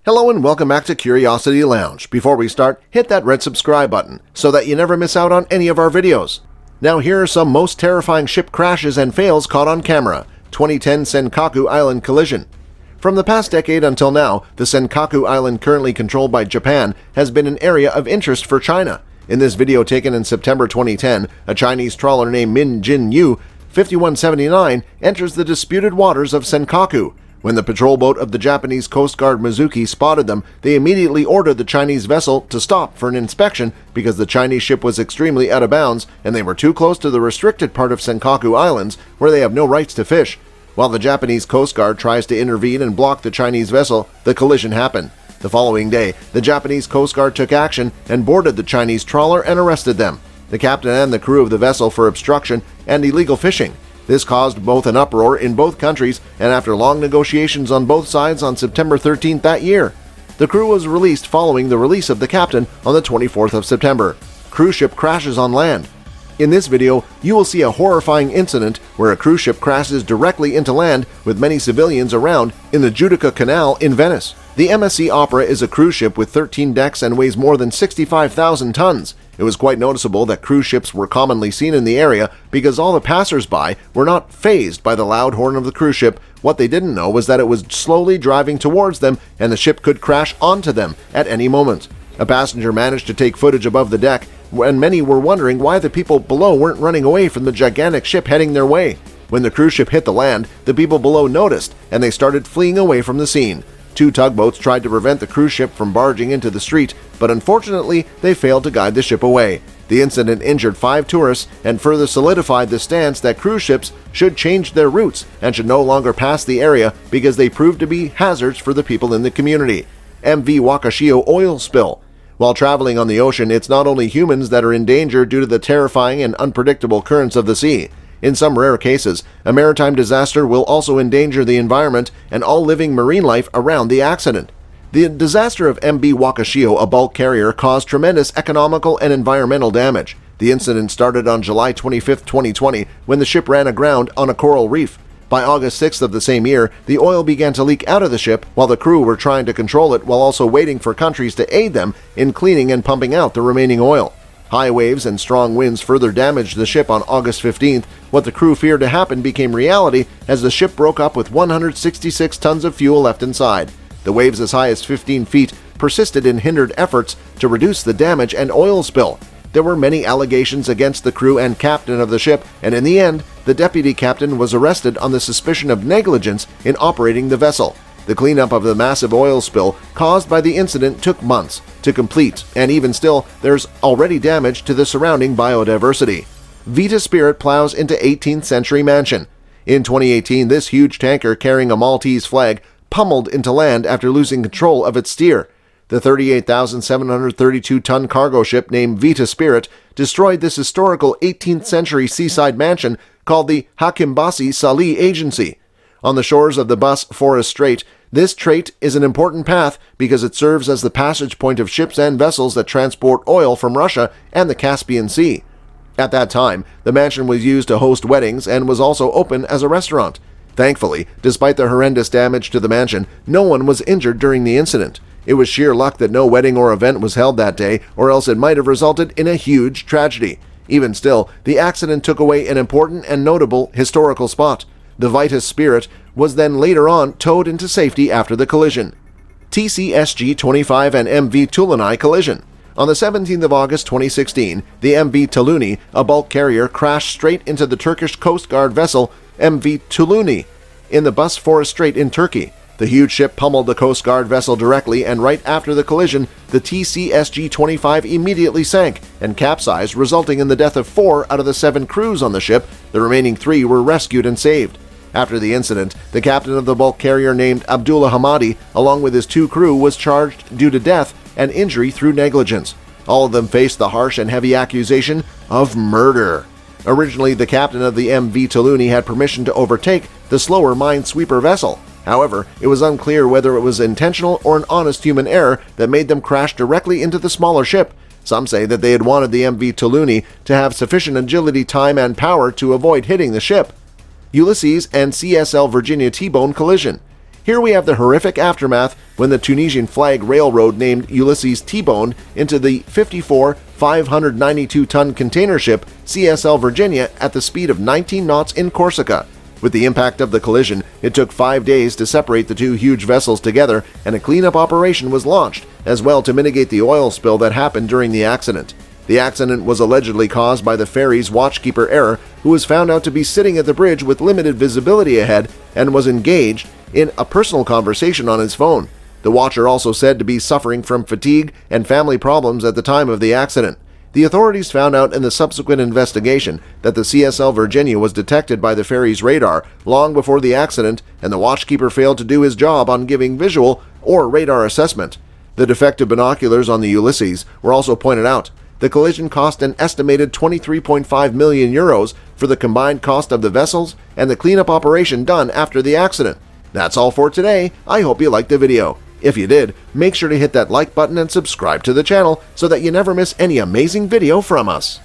Hello and welcome back to Curiosity Lounge. Before we start, hit that red subscribe button so that you never miss out on any of our videos. Now here are some most terrifying ship crashes and fails caught on camera. 2010 Senkaku Island collision. From the past decade until now, the Senkaku Island, currently controlled by Japan, has been an area of interest for China. In this video taken in September 2010, a Chinese trawler named Min Jin Yu 5179 enters the disputed waters of Senkaku. When the patrol boat of the Japanese Coast Guard Mizuki spotted them, they immediately ordered the Chinese vessel to stop for an inspection because the Chinese ship was extremely out of bounds and they were too close to the restricted part of Senkaku Islands where they have no rights to fish. While the Japanese Coast Guard tries to intervene and block the Chinese vessel, the collision happened. The following day, the Japanese Coast Guard took action and boarded the Chinese trawler and arrested them, the captain and the crew of the vessel, for obstruction and illegal fishing. This caused both an uproar in both countries, and after long negotiations on both sides on September 13th that year, the crew was released following the release of the captain on the 24th of September. Cruise ship crashes on land. In this video, you will see a horrifying incident where a cruise ship crashes directly into land with many civilians around in the Giudecca Canal in Venice. The MSC Opera is a cruise ship with 13 decks and weighs more than 65,000 tons. It was quite noticeable that cruise ships were commonly seen in the area because all the passers-by were not fazed by the loud horn of the cruise ship. What they didn't know was that it was slowly driving towards them and the ship could crash onto them at any moment. A passenger managed to take footage above the deck, and many were wondering why the people below weren't running away from the gigantic ship heading their way. When the cruise ship hit the land, the people below noticed and they started fleeing away from the scene. Two tugboats tried to prevent the cruise ship from barging into the street, but unfortunately they failed to guide the ship away. The incident injured 5 tourists and further solidified the stance that cruise ships should change their routes and should no longer pass the area because they proved to be hazards for the people in the community. MV Wakashio oil spill. While traveling on the ocean, it's not only humans that are in danger due to the terrifying and unpredictable currents of the sea. In some rare cases, a maritime disaster will also endanger the environment and all living marine life around the accident. The disaster of MV Wakashio, a bulk carrier, caused tremendous economical and environmental damage. The incident started on July 25, 2020, when the ship ran aground on a coral reef. By August 6th of the same year, the oil began to leak out of the ship while the crew were trying to control it while also waiting for countries to aid them in cleaning and pumping out the remaining oil. High waves and strong winds further damaged the ship on August 15th. What the crew feared to happen became reality as the ship broke up with 166 tons of fuel left inside. The waves as high as 15 feet persisted and hindered efforts to reduce the damage and oil spill. There were many allegations against the crew and captain of the ship, and in the end, the deputy captain was arrested on the suspicion of negligence in operating the vessel. The cleanup of the massive oil spill caused by the incident took months to complete, and even still, there's already damage to the surrounding biodiversity. Vita Spirit plows into 18th century mansion. In 2018, this huge tanker carrying a Maltese flag pummeled into land after losing control of its steer. The 38,732-ton cargo ship named Vita Spirit destroyed this historical 18th century seaside mansion called the Hakimbasi Salih Agency. On the shores of the Bosphorus Strait, this strait is an important path because it serves as the passage point of ships and vessels that transport oil from Russia and the Caspian Sea. At that time, the mansion was used to host weddings and was also open as a restaurant. Thankfully, despite the horrendous damage to the mansion, no one was injured during the incident. It was sheer luck that no wedding or event was held that day, or else it might have resulted in a huge tragedy. Even still, the accident took away an important and notable historical spot. The Vita Spirit was then later on towed into safety after the collision. TCSG-25 and MV Tuluni collision. On the 17th of August 2016, the MV Tuluni, a bulk carrier, crashed straight into the Turkish Coast Guard vessel MV Tuluni in the Bosphorus Strait in Turkey. The huge ship pummeled the Coast Guard vessel directly, and right after the collision, the TCSG-25 immediately sank and capsized, resulting in the death of 4 out of the 7 crews on the ship. The remaining 3 were rescued and saved. After the incident, the captain of the bulk carrier named Abdullah Hamadi, along with his 2 crew, was charged due to death and injury through negligence. All of them faced the harsh and heavy accusation of murder. Originally, the captain of the MV Tuluni had permission to overtake the slower minesweeper vessel. However, it was unclear whether it was intentional or an honest human error that made them crash directly into the smaller ship. Some say that they had wanted the MV Tuluni to have sufficient agility, time, and power to avoid hitting the ship. Ulysses and CSL Virginia T-Bone collision. Here we have the horrific aftermath when the Tunisian flag railroad named Ulysses T-boned into the 54 592-ton container ship CSL Virginia at the speed of 19 knots in Corsica. With the impact of the collision, it took 5 days to separate the two huge vessels together, and a cleanup operation was launched, as well to mitigate the oil spill that happened during the accident. The accident was allegedly caused by the ferry's watchkeeper error, who was found out to be sitting at the bridge with limited visibility ahead and was engaged in a personal conversation on his phone. The watcher also said to be suffering from fatigue and family problems at the time of the accident. The authorities found out in the subsequent investigation that the CSL Virginia was detected by the ferry's radar long before the accident, and the watchkeeper failed to do his job on giving visual or radar assessment. The defective binoculars on the Ulysses were also pointed out. The collision cost an estimated 23.5 million euros for the combined cost of the vessels and the cleanup operation done after the accident. That's all for today. I hope you liked the video. If you did, make sure to hit that like button and subscribe to the channel so that you never miss any amazing video from us.